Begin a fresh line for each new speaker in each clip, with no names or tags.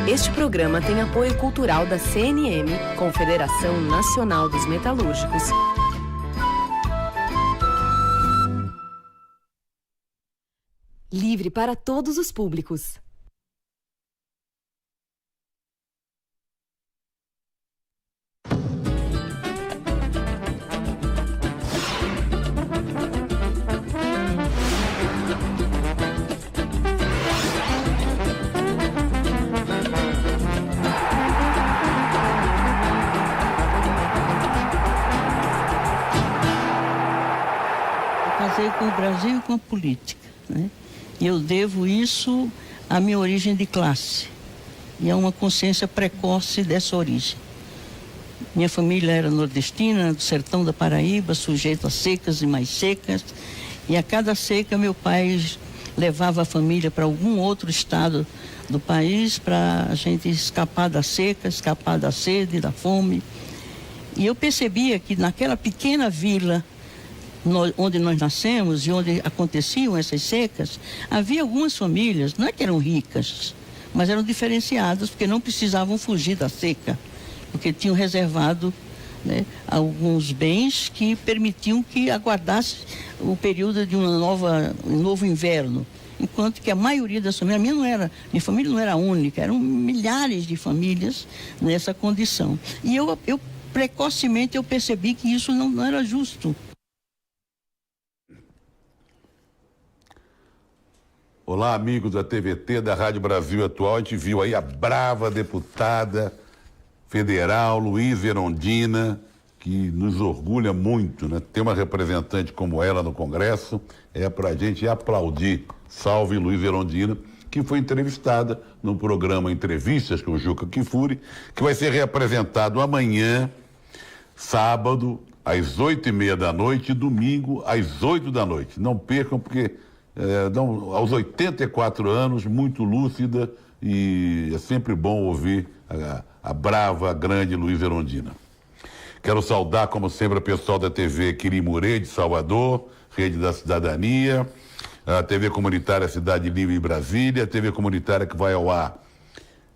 Este programa tem apoio cultural da CNM, Confederação Nacional dos Metalúrgicos. Livre para todos os públicos.
Com o Brasil e com a política, né? E eu devo isso à minha origem de classe e a uma consciência precoce dessa origem. Minha família era nordestina, do sertão da Paraíba, sujeito a secas e mais secas, e a cada seca meu pai levava a família para algum outro estado do país para a gente escapar da seca, escapar da sede, da fome. E eu percebia que naquela pequena vila onde nós nascemos e onde aconteciam essas secas, havia algumas famílias, não é que eram ricas, mas eram diferenciadas, porque não precisavam fugir da seca, porque tinham reservado, né, alguns bens que permitiam que aguardasse o período de um novo inverno. Enquanto que a maioria das famílias, minha família não era única, eram milhares de famílias nessa condição. E eu precocemente eu percebi que isso não era justo.
Olá, amigos da TVT, da Rádio Brasil Atual. A gente viu aí a brava deputada federal Luísa Erundina, que nos orgulha muito, né? Ter uma representante como ela no Congresso é pra gente aplaudir. Salve Luísa Erundina, que foi entrevistada no programa Entrevistas com o Juca Kfouri, que vai ser reapresentado amanhã, sábado, às 8h30 da noite e domingo, às 8 da noite. Não percam, porque aos 84 anos, muito lúcida, e é sempre bom ouvir a brava, grande Luísa Erundina. Quero saudar, como sempre, o pessoal da TV Quirimurê de Salvador, Rede da Cidadania, a TV Comunitária Cidade Livre em Brasília, a TV Comunitária que vai ao ar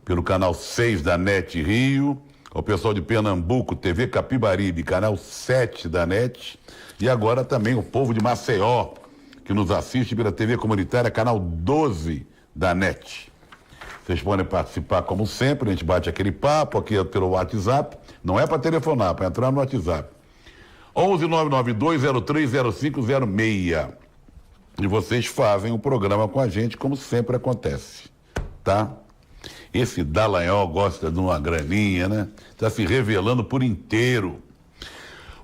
pelo canal 6 da NET Rio, o pessoal de Pernambuco, TV Capibaribe, canal 7 da NET, e agora também o povo de Maceió, que nos assiste pela TV Comunitária, canal 12 da NET. Vocês podem participar como sempre, a gente bate aquele papo aqui pelo WhatsApp, não é para telefonar, é para entrar no WhatsApp. 11992030506. E vocês fazem o programa com a gente, como sempre acontece, tá? Esse Dallagnol gosta de uma graninha, né? Está se revelando por inteiro.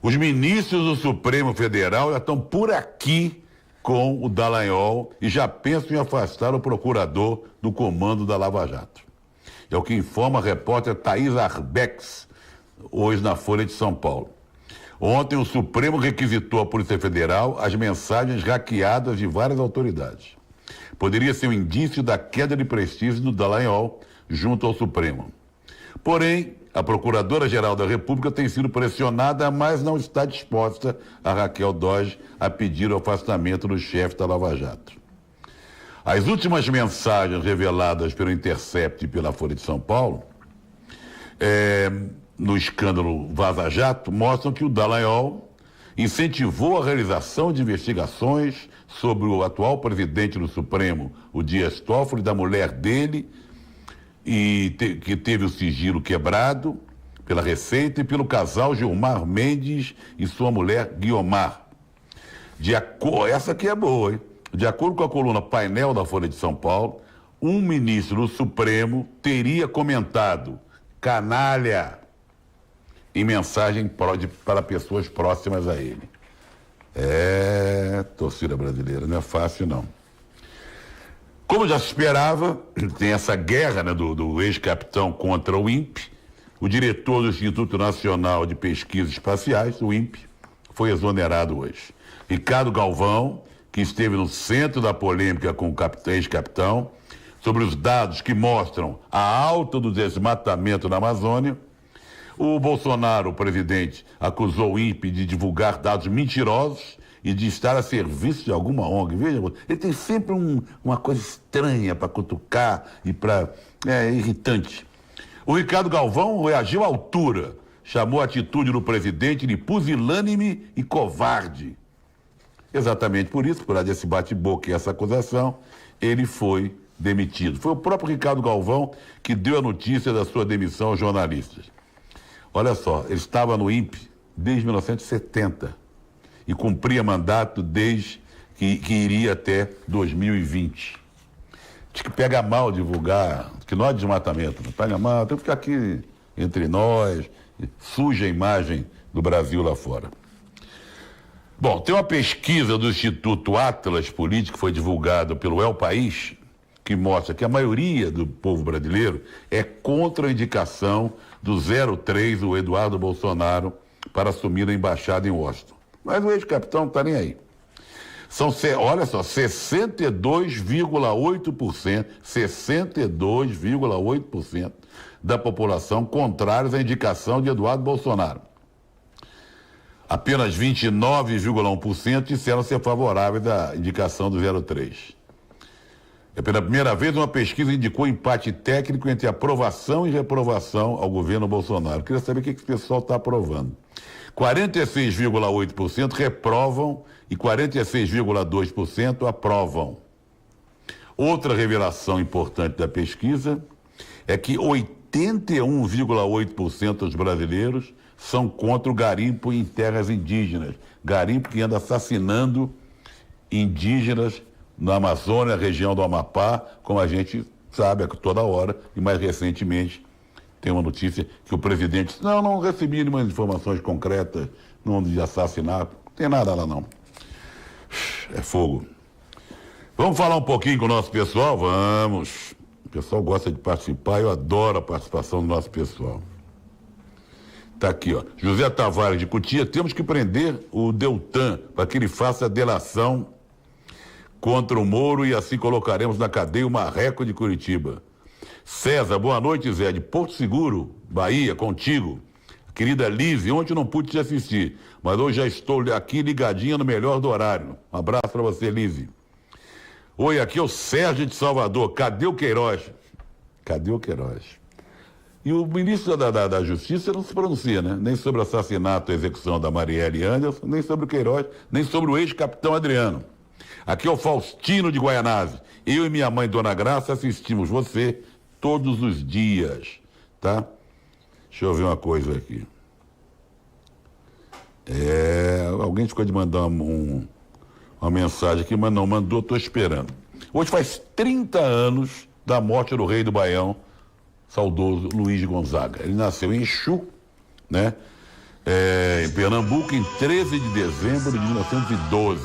Os ministros do Supremo Federal já estão por aqui com o Dallagnol e já pensam em afastar o procurador do comando da Lava Jato. É o que informa a repórter Thaís Arbex, hoje na Folha de São Paulo. Ontem o Supremo requisitou à Polícia Federal as mensagens hackeadas de várias autoridades. Poderia ser um indício da queda de prestígio do Dallagnol junto ao Supremo. Porém, a Procuradora-Geral da República tem sido pressionada, mas não está disposta, a Raquel Dodge, a pedir o afastamento do chefe da Lava Jato. As últimas mensagens reveladas pelo Intercept e pela Folha de São Paulo, no escândalo Vaza Jato, mostram que o Dallagnol incentivou a realização de investigações sobre o atual presidente do Supremo, o Dias Toffoli, da mulher dele, que teve o sigilo quebrado pela Receita, e pelo casal Gilmar Mendes e sua mulher Guiomar. Essa aqui é boa, hein? De acordo com a coluna Painel da Folha de São Paulo, um ministro do Supremo teria comentado canalha em mensagem para pessoas próximas a ele. Torcida brasileira, não é fácil não. Como já se esperava, tem essa guerra, né, do ex-capitão contra o INPE. O diretor do Instituto Nacional de Pesquisas Espaciais, o INPE, foi exonerado hoje. Ricardo Galvão, que esteve no centro da polêmica com o ex-capitão, sobre os dados que mostram a alta do desmatamento na Amazônia. O Bolsonaro, o presidente, acusou o INPE de divulgar dados mentirosos e de estar a serviço de alguma ONG. Veja, ele tem sempre uma coisa estranha para cutucar e para... É irritante. O Ricardo Galvão reagiu à altura, chamou a atitude do presidente de pusilânime e covarde. Exatamente por isso, por causa desse bate-boca e essa acusação, ele foi demitido. Foi o próprio Ricardo Galvão que deu a notícia da sua demissão aos jornalistas. Olha só, ele estava no INPE desde 1970 e cumpria mandato desde que iria até 2020. Diz que pega mal divulgar, que não há desmatamento, não pega mal, tem que ficar aqui entre nós, suja a imagem do Brasil lá fora. Bom, tem uma pesquisa do Instituto Atlas Político que foi divulgada pelo El País, que mostra que a maioria do povo brasileiro é contra a indicação do 03, o Eduardo Bolsonaro, para assumir a embaixada em Washington. Mas o ex-capitão não está nem aí. São, olha só, 62,8% da população contrários à indicação de Eduardo Bolsonaro. Apenas 29,1% disseram ser favoráveis à indicação do 03. Pela primeira vez, uma pesquisa indicou empate técnico entre aprovação e reprovação ao governo Bolsonaro. Eu queria saber o que o pessoal está aprovando. 46,8% reprovam e 46,2% aprovam. Outra revelação importante da pesquisa é que 81,8% dos brasileiros são contra o garimpo em terras indígenas. Garimpo que anda assassinando indígenas na Amazônia, região do Amapá, como a gente sabe toda hora, e mais recentemente tem uma notícia que o presidente disse, não recebi nenhuma informações concretas, não de assassinato, não tem nada lá não. É fogo. Vamos falar um pouquinho com o nosso pessoal? Vamos. O pessoal gosta de participar, eu adoro a participação do nosso pessoal. Tá aqui, ó. José Tavares de Cotia, temos que prender o Deltan para que ele faça a delação contra o Moro e assim colocaremos na cadeia o Marreco de Curitiba. César, boa noite, Zé, de Porto Seguro, Bahia, contigo. Querida Lise, ontem não pude te assistir, mas hoje já estou aqui ligadinha no melhor do horário. Um abraço para você, Lise. Oi, aqui é o Sérgio de Salvador. Cadê o Queiroz? Cadê o Queiroz? E o ministro da Justiça não se pronuncia, né? Nem sobre o assassinato e execução da Marielle Anderson, nem sobre o Queiroz, nem sobre o ex-capitão Adriano. Aqui é o Faustino de Guaianazes. Eu e minha mãe, Dona Graça, assistimos você todos os dias, tá? Deixa eu ver uma coisa aqui. Alguém ficou de mandar uma mensagem aqui, mas não mandou, estou esperando. Hoje faz 30 anos da morte do rei do Baião, saudoso Luiz Gonzaga. Ele nasceu em Exu, né? Em Pernambuco, em 13 de dezembro de 1912.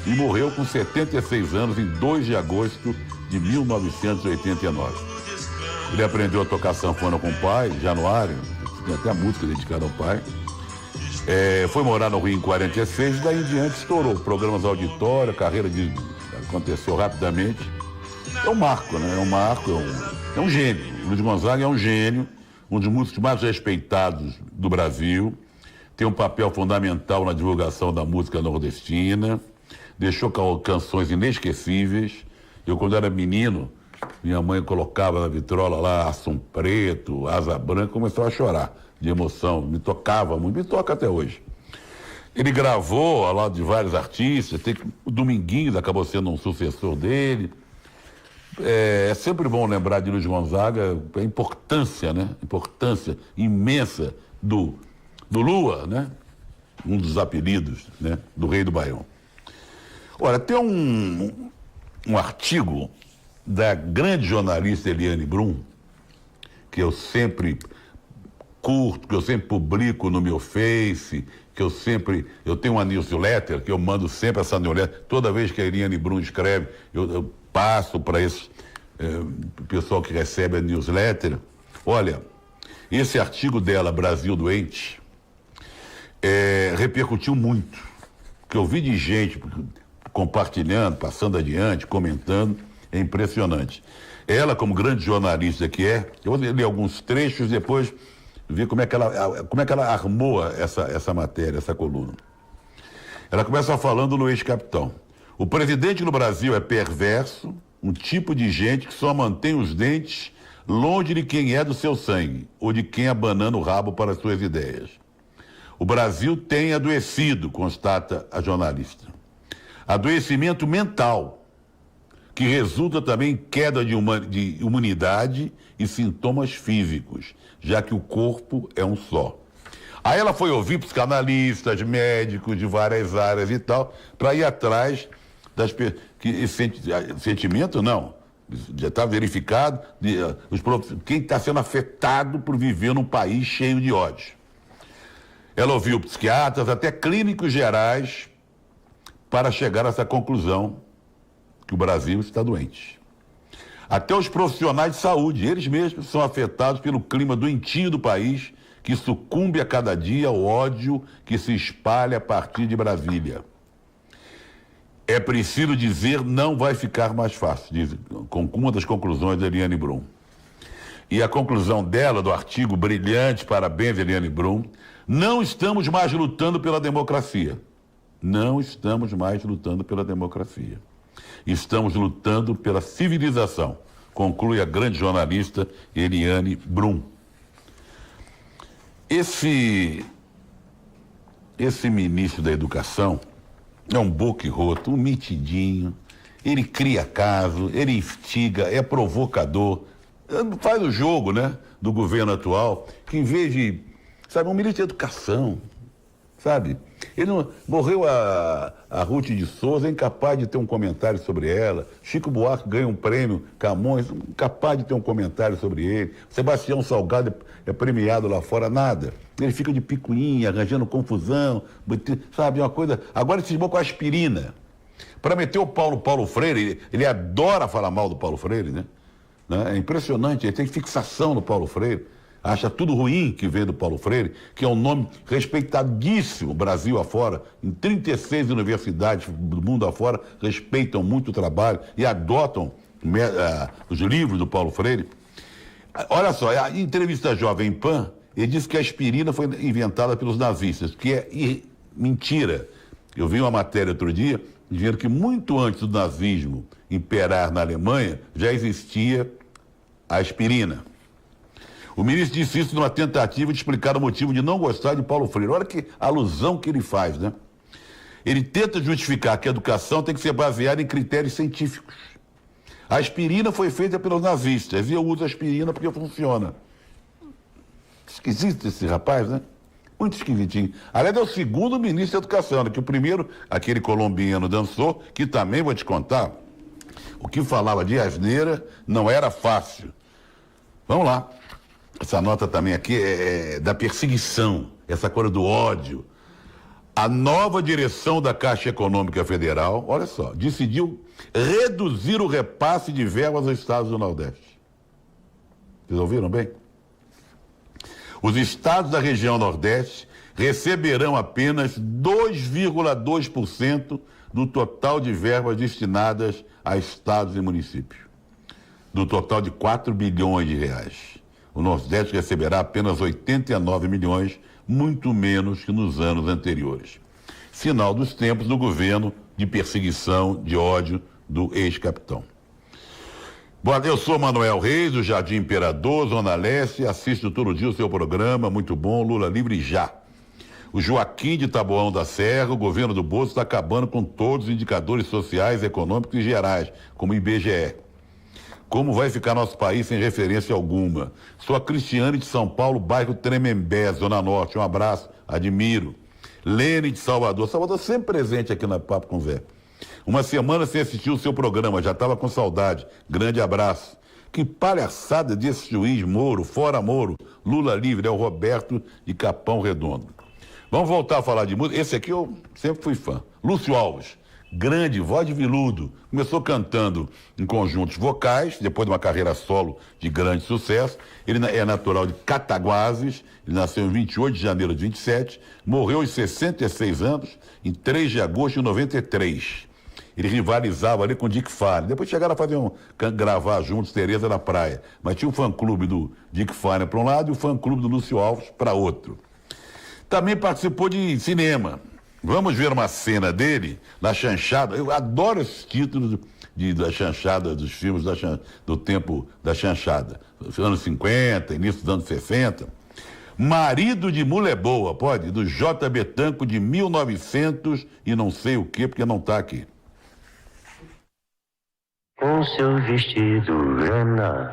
E morreu com 76 anos em 2 de agosto de 1989. Ele aprendeu a tocar sanfona com o pai, em Januário, tem até a música dedicada ao pai. Foi morar no Rio em 46, daí em diante estourou programas auditório, carreira aconteceu rapidamente. É um marco, né? É um gênio. O Luiz Gonzaga é um gênio, um dos músicos mais respeitados do Brasil, tem um papel fundamental na divulgação da música nordestina, deixou canções inesquecíveis. Eu, quando era menino, minha mãe colocava na vitrola lá Assum Preto, Asa Branca, começava a chorar de emoção, me tocava muito, me toca até hoje. Ele gravou ao lado de vários artistas, o Dominguinhos acabou sendo um sucessor dele. É sempre bom lembrar de Luiz Gonzaga, a importância, né? Importância imensa do Lua, né? Um dos apelidos, né? Do Rei do Baião. Olha, tem um artigo da grande jornalista Eliane Brum, que eu sempre curto, que eu sempre publico no meu Face, eu tenho uma newsletter, que eu mando sempre essa newsletter, toda vez que a Eliane Brum escreve, eu passo para esse pessoal que recebe a newsletter. Olha, esse artigo dela, Brasil Doente, repercutiu muito, que eu vi de gente compartilhando, passando adiante, comentando, é impressionante. Ela, como grande jornalista que eu vou ler alguns trechos, depois ver como é que ela armou essa matéria, essa coluna. Ela começa falando no ex-capitão. O presidente no Brasil é perverso, um tipo de gente que só mantém os dentes longe de quem é do seu sangue ou de quem abanana o rabo para as suas ideias. O Brasil tem adoecido, constata a jornalista. Adoecimento mental, que resulta também em queda de imunidade e sintomas físicos, já que o corpo é um só. Aí ela foi ouvir psicanalistas, médicos de várias áreas e tal, para ir atrás das que esse sentimento, não, já está verificado, quem está sendo afetado por viver num país cheio de ódio. Ela ouviu psiquiatras, até clínicos gerais, para chegar a essa conclusão que o Brasil está doente. Até os profissionais de saúde, eles mesmos são afetados pelo clima doentio do país, que sucumbe a cada dia ao ódio que se espalha a partir de Brasília. É preciso dizer, não vai ficar mais fácil, diz com uma das conclusões da Eliane Brum. E a conclusão dela, do artigo brilhante, parabéns, Eliane Brum, não estamos mais lutando pela democracia. Não estamos mais lutando pela democracia. Estamos lutando pela civilização, conclui a grande jornalista Eliane Brum. Esse ministro da Educação é um boque-roto, um mitidinho, ele cria caso, ele instiga, é provocador, faz o jogo, né, do governo atual, que em vez de, sabe, um ministro da Educação, sabe, ele não, morreu a Ruth de Souza, é incapaz de ter um comentário sobre ela, Chico Buarque ganha um prêmio, Camões, incapaz de ter um comentário sobre ele, Sebastião Salgado é premiado lá fora, nada. Ele fica de picuinha, arranjando confusão, sabe, uma coisa. Agora ele cismou com a aspirina. Para meter o Paulo Freire, ele adora falar mal do Paulo Freire, né? É impressionante, ele tem fixação no Paulo Freire. Acha tudo ruim que vem do Paulo Freire, que é um nome respeitadíssimo, Brasil afora. Em 36 universidades do mundo afora respeitam muito o trabalho e adotam os livros do Paulo Freire. Olha só, a entrevista Jovem Pan, ele disse que a aspirina foi inventada pelos nazistas, que é mentira. Eu vi uma matéria outro dia dizendo que muito antes do nazismo imperar na Alemanha, já existia a aspirina. O ministro disse isso numa tentativa de explicar o motivo de não gostar de Paulo Freire. Olha que alusão que ele faz, né? Ele tenta justificar que a educação tem que ser baseada em critérios científicos. A aspirina foi feita pelos nazistas e eu uso a aspirina porque funciona. Esquisito esse rapaz, né? Muito esquisitinho. Aliás, é o segundo ministro da Educação, né? Que o primeiro, aquele colombiano dançou, que também vou te contar, o que falava de asneira não era fácil. Vamos lá. Essa nota também aqui é da perseguição, essa coisa do ódio. A nova direção da Caixa Econômica Federal, olha só, decidiu reduzir o repasse de verbas aos estados do Nordeste. Vocês ouviram bem? Os estados da região Nordeste receberão apenas 2,2% do total de verbas destinadas a estados e municípios. Do total de 4 bilhões de reais. O Nordeste receberá apenas 89 milhões, muito menos que nos anos anteriores. Sinal dos tempos do governo de perseguição, de ódio do ex-capitão. Bom, eu sou Manuel Reis, do Jardim Imperador, Zona Leste, assisto todo dia o seu programa, muito bom, Lula livre já. O Joaquim de Taboão da Serra, o governo do Bolso está acabando com todos os indicadores sociais, econômicos e gerais, como o IBGE. Como vai ficar nosso país sem referência alguma? Sou a Cristiane de São Paulo, bairro Tremembé, Zona Norte, um abraço, admiro. Lene de Salvador, Salvador sempre presente aqui na Papo com Zé. Uma semana sem assistir o seu programa, já estava com saudade. Grande abraço. Que palhaçada desse juiz Moro, fora Moro, Lula livre, é o Roberto de Capão Redondo. Vamos voltar a falar de música. Esse aqui eu sempre fui fã. Lúcio Alves, grande, voz de veludo. Começou cantando em conjuntos vocais, depois de uma carreira solo de grande sucesso. Ele é natural de Cataguases, ele nasceu em 28 de janeiro de 27, morreu aos 66 anos, em 3 de agosto de 93. Ele rivalizava ali com o Dick Farney. Depois chegaram a gravar juntos Tereza na Praia. Mas tinha o fã-clube do Dick Farney para um lado e o fã-clube do Lúcio Alves para outro. Também participou de cinema. Vamos ver uma cena dele na chanchada. Eu adoro esses títulos da chanchada, dos filmes do tempo da chanchada. Anos 50, início dos anos 60. Marido de Mulher Boa, pode? Do J.B. Tanco, de 1900 e não sei o quê, porque não está aqui.
Com seu vestido grana,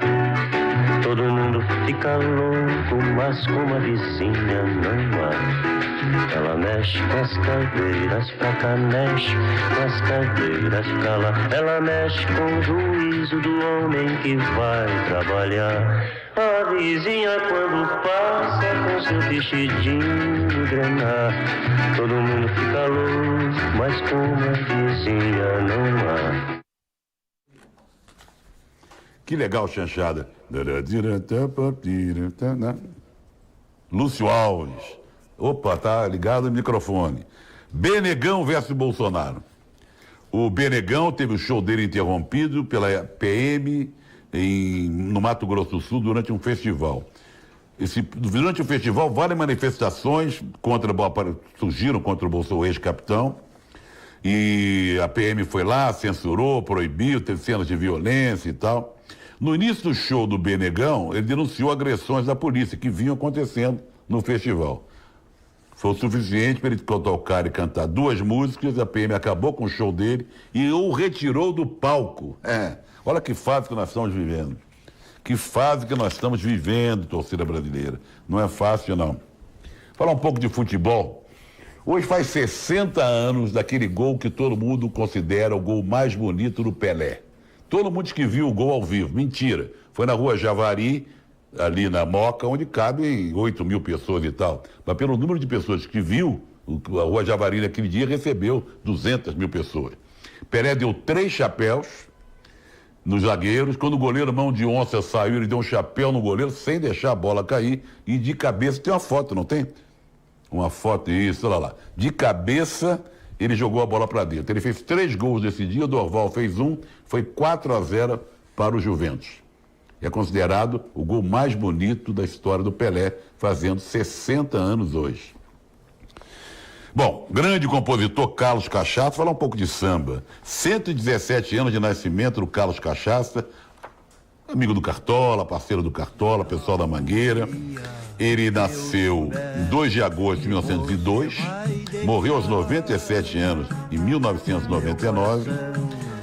todo mundo fica louco, mas como a vizinha não há. Ela mexe com as cadeiras pra cá, mexe com as cadeiras pra lá. Ela mexe com o juízo do homem que vai trabalhar. A vizinha quando passa com seu vestidinho grana, todo mundo fica louco, mas como a vizinha não há.
Que legal, chanchada. Lúcio Alves. Opa, tá ligado no microfone. Benegão versus Bolsonaro. O Benegão teve o show dele interrompido pela PM no Mato Grosso do Sul durante um festival. Durante o festival, várias manifestações surgiram contra o Bolsonaro, ex-capitão. E a PM foi lá, censurou, proibiu, teve cenas de violência e tal. No início do show do Benegão, ele denunciou agressões da polícia que vinham acontecendo no festival. Foi o suficiente para ele tocar e cantar 2 músicas, a PM acabou com o show dele e o retirou do palco. Olha que fase que nós estamos vivendo. Que fase que nós estamos vivendo, torcida brasileira. Não é fácil, não. Falar um pouco de futebol. Hoje faz 60 anos daquele gol que todo mundo considera o gol mais bonito do Pelé. Todo mundo que viu o gol ao vivo. Mentira. Foi na Rua Javari, ali na Moca, onde cabem 8 mil pessoas e tal. Mas pelo número de pessoas que viu, a Rua Javari naquele dia recebeu 200 mil pessoas. Pelé deu 3 chapéus nos zagueiros. Quando o goleiro Mão de Onça saiu, ele deu um chapéu no goleiro sem deixar a bola cair. E de cabeça, tem uma foto, não tem? Uma foto, isso, olha lá. De cabeça, ele jogou a bola para dentro. Ele fez 3 gols nesse dia, o Dorval fez 1, foi 4-0 para o Juventus. É considerado o gol mais bonito da história do Pelé, fazendo 60 anos hoje. Bom, grande compositor Carlos Cachaça, falar um pouco de samba. 117 anos de nascimento do Carlos Cachaça, amigo do Cartola, parceiro do Cartola, pessoal da Mangueira. Ele nasceu em 2 de agosto de 1902, morreu aos 97 anos em 1999,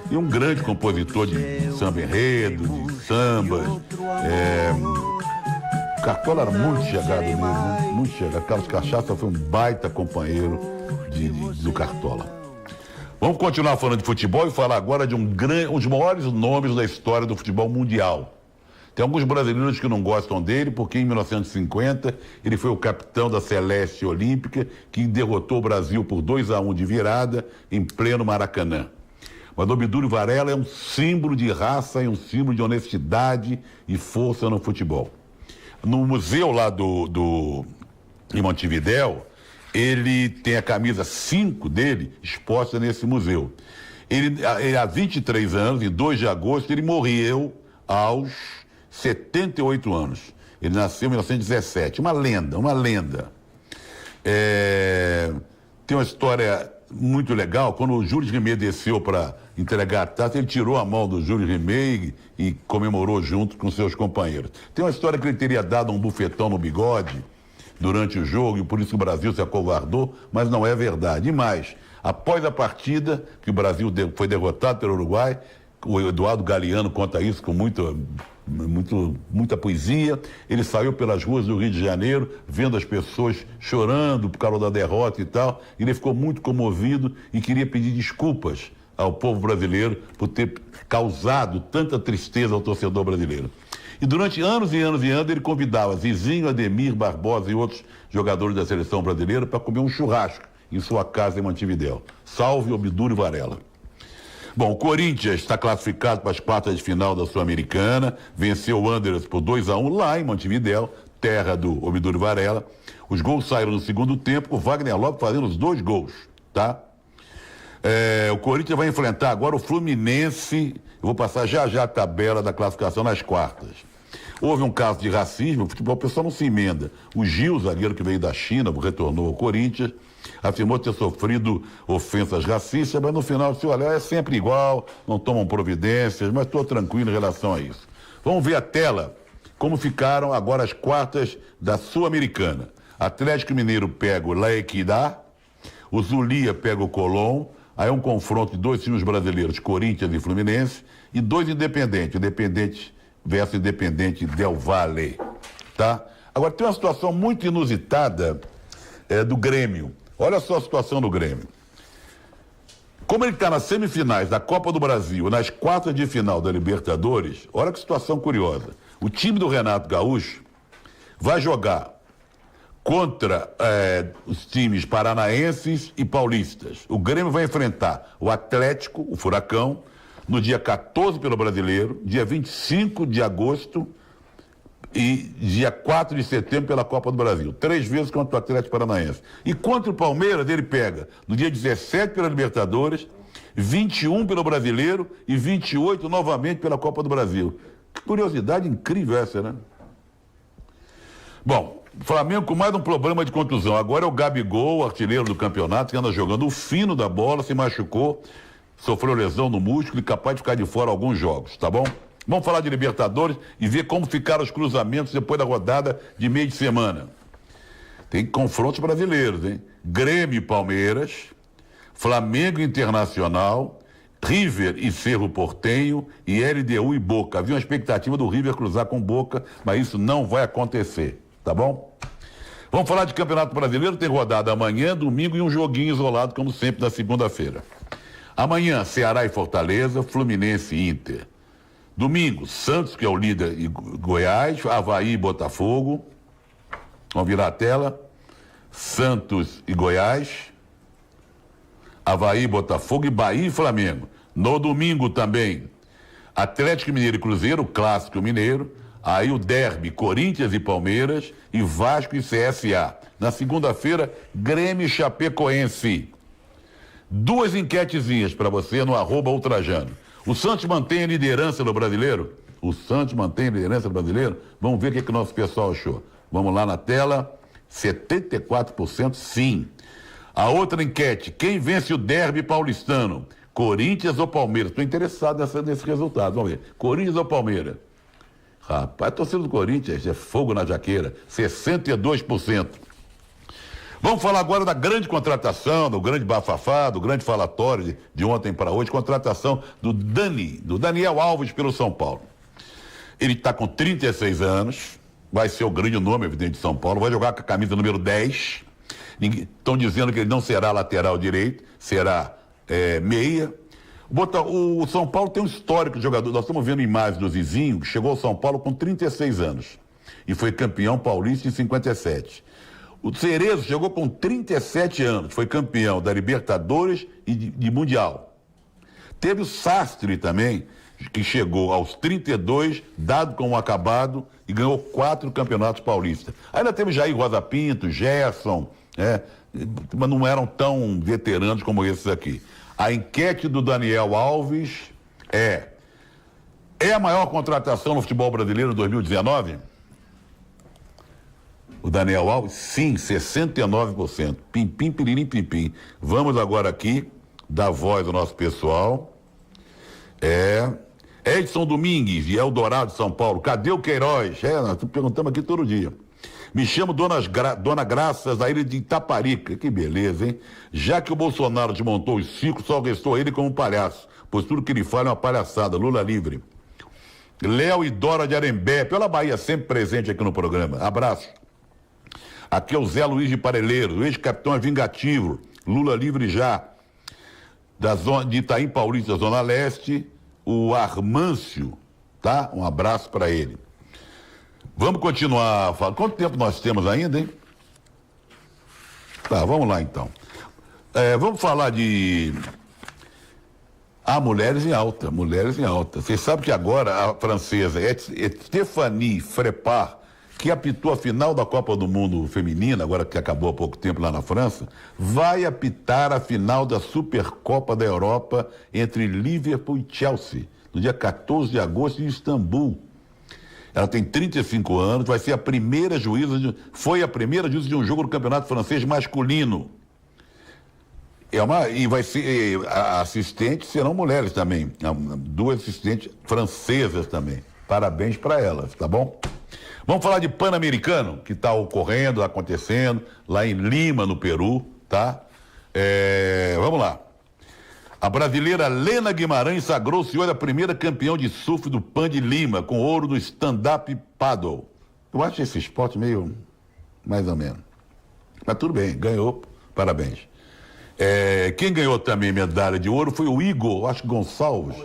e um grande compositor de samba enredo, de samba. O Cartola era muito chegado nele, né? Muito chegado. Carlos Cachaça foi um baita companheiro do Cartola. Vamos continuar falando de futebol e falar agora de um dos maiores nomes da história do futebol mundial. Tem alguns brasileiros que não gostam dele, porque em 1950 ele foi o capitão da Celeste Olímpica, que derrotou o Brasil por 2-1 de virada em pleno Maracanã. Mas Obdúlio Varela é um símbolo de raça e um símbolo de honestidade e força no futebol. No museu lá em Montevidéu, ele tem a camisa 5 dele exposta nesse museu. Ele, há 23 anos, em 2 de agosto, ele morreu aos 78 anos. Ele nasceu em 1917. Uma lenda, uma lenda. Tem uma história muito legal. Quando o Júlio Rimet desceu para entregar a taça, ele tirou a mão do Júlio Rimet e comemorou junto com seus companheiros. Tem uma história que ele teria dado um bufetão no bigode durante o jogo e por isso o Brasil se acovardou, mas não é verdade. E mais, após a partida, que o Brasil foi derrotado pelo Uruguai, o Eduardo Galeano conta isso com muita poesia. Ele saiu pelas ruas do Rio de Janeiro, vendo as pessoas chorando por causa da derrota e tal. Ele ficou muito comovido e queria pedir desculpas ao povo brasileiro por ter causado tanta tristeza ao torcedor brasileiro. E durante anos e anos e anos ele convidava Zizinho, Ademir, Barbosa e outros jogadores da seleção brasileira para comer um churrasco em sua casa em Montevidéu. Salve Obdúlio Varela. Bom, o Corinthians está classificado para as quartas de final da Sul-Americana, venceu o Wanderers por 2-1 lá em Montevidéu, terra do Obdúlio Varela. Os gols saíram no segundo tempo, o Wagner Lopes fazendo os 2 gols, tá? O Corinthians vai enfrentar agora o Fluminense. Eu vou passar já a tabela da classificação nas quartas. Houve um caso de racismo, o futebol, o pessoal não se emenda. O Gil, zagueiro que veio da China, retornou ao Corinthians, afirmou ter sofrido ofensas racistas, mas no final disse, olha, é sempre igual, não tomam providências, mas estou tranquilo em relação a isso. Vamos ver a tela, como ficaram agora as quartas da Sul-Americana. Atlético Mineiro pega o La Equidad, o Zulia pega o Colón, aí é um confronto de dois times brasileiros, Corinthians e Fluminense, e dois independentes, Independente versus Independente Del Valle, tá? Agora tem uma situação muito inusitada do Grêmio. Olha só a situação do Grêmio. Como ele está nas semifinais da Copa do Brasil, nas quartas de final da Libertadores, olha que situação curiosa. O time do Renato Gaúcho vai jogar contra os times paranaenses e paulistas. O Grêmio vai enfrentar o Atlético, o Furacão, no dia 14 pelo Brasileiro, dia 25 de agosto e dia 4 de setembro pela Copa do Brasil. 3 vezes contra o Atlético Paranaense. E contra o Palmeiras, ele pega no dia 17 pela Libertadores, 21 pelo Brasileiro e 28 novamente pela Copa do Brasil. Que curiosidade incrível essa, né? Bom, Flamengo com mais um problema de contusão. Agora é o Gabigol, artilheiro do campeonato, que anda jogando o fino da bola, se machucou, sofreu lesão no músculo e capaz de ficar de fora alguns jogos, tá bom? Vamos falar de Libertadores e ver como ficaram os cruzamentos depois da rodada de meio de semana. Tem confrontos brasileiros, hein? Grêmio e Palmeiras, Flamengo e Internacional, River e Cerro Porteño e LDU e Boca. Havia uma expectativa do River cruzar com Boca, mas isso não vai acontecer, tá bom? Vamos falar de Campeonato Brasileiro, tem rodada amanhã, domingo e um joguinho isolado, como sempre, na segunda-feira. Amanhã, Ceará e Fortaleza, Fluminense e Inter. Domingo, Santos, que é o líder, e Goiás, Avaí e Botafogo. Vamos virar a tela. Santos e Goiás, Avaí, Botafogo e Bahia e Flamengo. No domingo também, Atlético Mineiro e Cruzeiro, Clássico Mineiro. Aí o derby, Corinthians e Palmeiras e Vasco e CSA. Na segunda-feira, Grêmio e Chapecoense. 2 enquetezinhas para você no @ultrajano. O Santos mantém a liderança do Brasileiro? O Santos mantém a liderança do Brasileiro? Vamos ver o que o nosso pessoal achou. Vamos lá na tela. 74% sim. A outra enquete, quem vence o derby paulistano? Corinthians ou Palmeiras? Estou interessado nesse resultado. Vamos ver. Corinthians ou Palmeiras? Rapaz, a torcida do Corinthians é fogo na jaqueira. 62%. Vamos falar agora da grande contratação, do grande bafafá, do grande falatório de ontem para hoje, contratação do Daniel Alves pelo São Paulo. Ele está com 36 anos, vai ser o grande nome, evidente, de São Paulo, vai jogar com a camisa número 10. Estão dizendo que ele não será lateral direito, será meia. O São Paulo tem um histórico de jogador, nós estamos vendo imagens do Zizinho, que chegou ao São Paulo com 36 anos e foi campeão paulista em 57. O Cerezo chegou com 37 anos, foi campeão da Libertadores e de Mundial. Teve o Sastre também, que chegou aos 32, dado como acabado, e ganhou 4 campeonatos paulistas. Ainda teve Jair Rosa Pinto, Gerson, mas não eram tão veteranos como esses aqui. A enquete do Daniel Alves é a maior contratação no futebol brasileiro em 2019? O Daniel Alves, sim, 69%. Pim, pim, piririm, pim, pim. Vamos agora aqui dar voz ao nosso pessoal. Edson Domingues, de Eldorado, São Paulo. Cadê o Queiroz? Nós perguntamos aqui todo dia. Me chamo Dona Graças, da ilha de Itaparica. Que beleza, hein? Já que o Bolsonaro desmontou os circos, só restou ele como palhaço, pois tudo que ele fala é uma palhaçada. Lula livre. Léo e Dora de Arembé, pela Bahia, sempre presente aqui no programa. Abraço. Aqui é o Zé Luiz de Parelheiros, o ex-capitão é vingativo, Lula livre já. Da zona de Itaim Paulista, Zona Leste, o Armâncio, tá? Um abraço para ele. Vamos continuar falando. Quanto tempo nós temos ainda, hein? Tá, vamos lá então. Vamos falar de... mulheres em alta, mulheres em alta. Vocês sabem que agora a francesa Stéphanie Frappart, que apitou a final da Copa do Mundo feminina, agora que acabou há pouco tempo lá na França, vai apitar a final da Supercopa da Europa entre Liverpool e Chelsea, no dia 14 de agosto em Istambul. Ela tem 35 anos, vai ser a primeira juíza, foi a primeira juíza de um jogo do Campeonato Francês masculino. E vai ser, assistentes serão mulheres também, 2 assistentes francesas também. Parabéns para elas, tá bom? Vamos falar de Pan-Americano, que está ocorrendo, acontecendo, lá em Lima, no Peru, tá? Vamos lá. A brasileira Lena Guimarães sagrou-se hoje a primeira campeã de surf do Pan de Lima, com ouro no stand-up paddle. Eu acho esse esporte meio, mais ou menos. Mas tudo bem, ganhou, parabéns. Quem ganhou também medalha de ouro foi o Igor, acho que Gonçalves.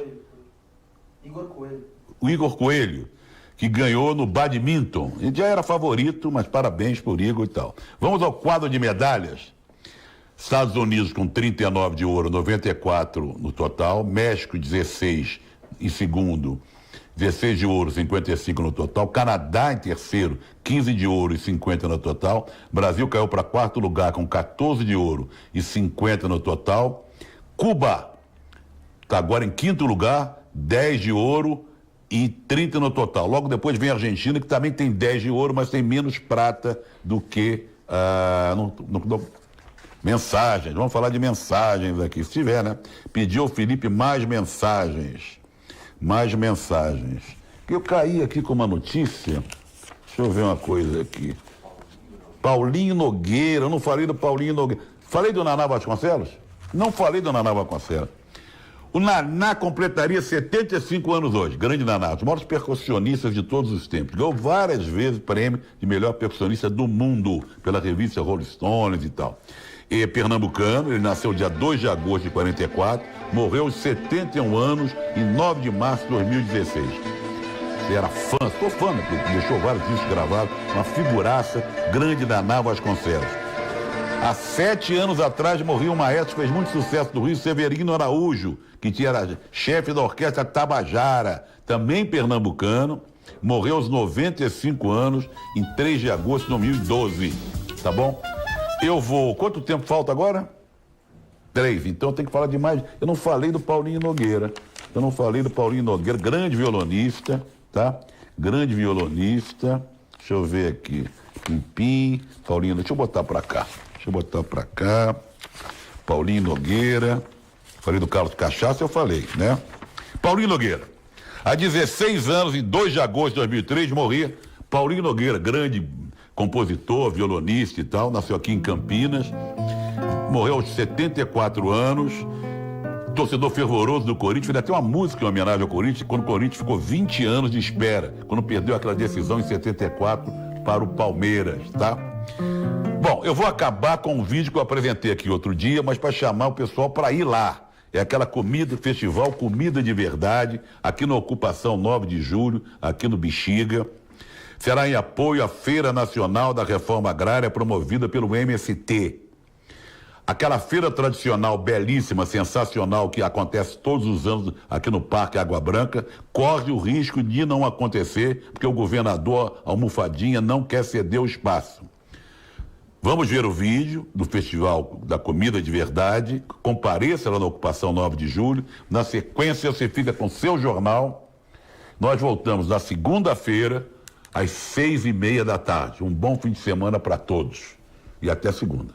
Igor Coelho.
O Igor Coelho, que ganhou no badminton. Ele já era favorito, mas parabéns por Igor e tal. Vamos ao quadro de medalhas. Estados Unidos com 39 de ouro, 94 no total. México 16 em segundo, 16 de ouro, 55 no total. Canadá em terceiro, 15 de ouro e 50 no total. Brasil caiu para 4º lugar com 14 de ouro e 50 no total. Cuba está agora em 5º lugar, 10 de ouro e 30 no total. Logo depois vem a Argentina, que também tem 10 de ouro, mas tem menos prata do que mensagens. Vamos falar de mensagens aqui, se tiver, né? Pediu ao Felipe mais mensagens. Mais mensagens. Eu caí aqui com uma notícia. Deixa eu ver uma coisa aqui. Paulinho Nogueira, eu não falei do Paulinho Nogueira. Falei do Naná Vasconcelos? Não falei do Naná Vasconcelos. O Naná completaria 75 anos hoje, grande Naná, os maiores percussionistas de todos os tempos. Ganhou várias vezes o prêmio de melhor percussionista do mundo, pela revista Rolling Stones e tal. Pernambucano, ele nasceu dia 2 de agosto de 44, morreu aos 71 anos, em 9 de março de 2016. Você era fã, estou fã, porque deixou vários discos gravados, uma figuraça, grande Naná Vasconcelos. Há 7 anos atrás morreu um maestro que fez muito sucesso do Rio, Severino Araújo, que era chefe da orquestra Tabajara, também pernambucano, morreu aos 95 anos, em 3 de agosto de 2012, tá bom? Eu vou, quanto tempo falta agora? 3, então eu tenho que falar de mais. Eu não falei do Paulinho Nogueira, grande violonista, tá? Grande violonista, deixa eu ver aqui, Paulinho, deixa eu botar pra cá. Paulinho Nogueira, falei do Carlos Cachaça, eu falei, né? Paulinho Nogueira, há 16 anos, em 2 de agosto de 2003, morria Paulinho Nogueira, grande compositor, violonista e tal, nasceu aqui em Campinas, morreu aos 74 anos, torcedor fervoroso do Corinthians, fez até uma música em homenagem ao Corinthians, quando o Corinthians ficou 20 anos de espera, quando perdeu aquela decisão em 74 para o Palmeiras, tá? Bom, eu vou acabar com um vídeo que eu apresentei aqui outro dia, mas para chamar o pessoal para ir lá. É aquela comida, festival Comida de Verdade, aqui na Ocupação 9 de Julho, aqui no Bexiga. Será em apoio à Feira Nacional da Reforma Agrária, promovida pelo MST. Aquela feira tradicional, belíssima, sensacional, que acontece todos os anos aqui no Parque Água Branca, corre o risco de não acontecer, porque o governador Almofadinha não quer ceder o espaço. Vamos ver o vídeo do Festival da Comida de Verdade, compareça lá na Ocupação 9 de Julho, na sequência você fica com seu jornal. Nós voltamos na segunda-feira, às 6:30 da tarde. Um bom fim de semana para todos e até segunda.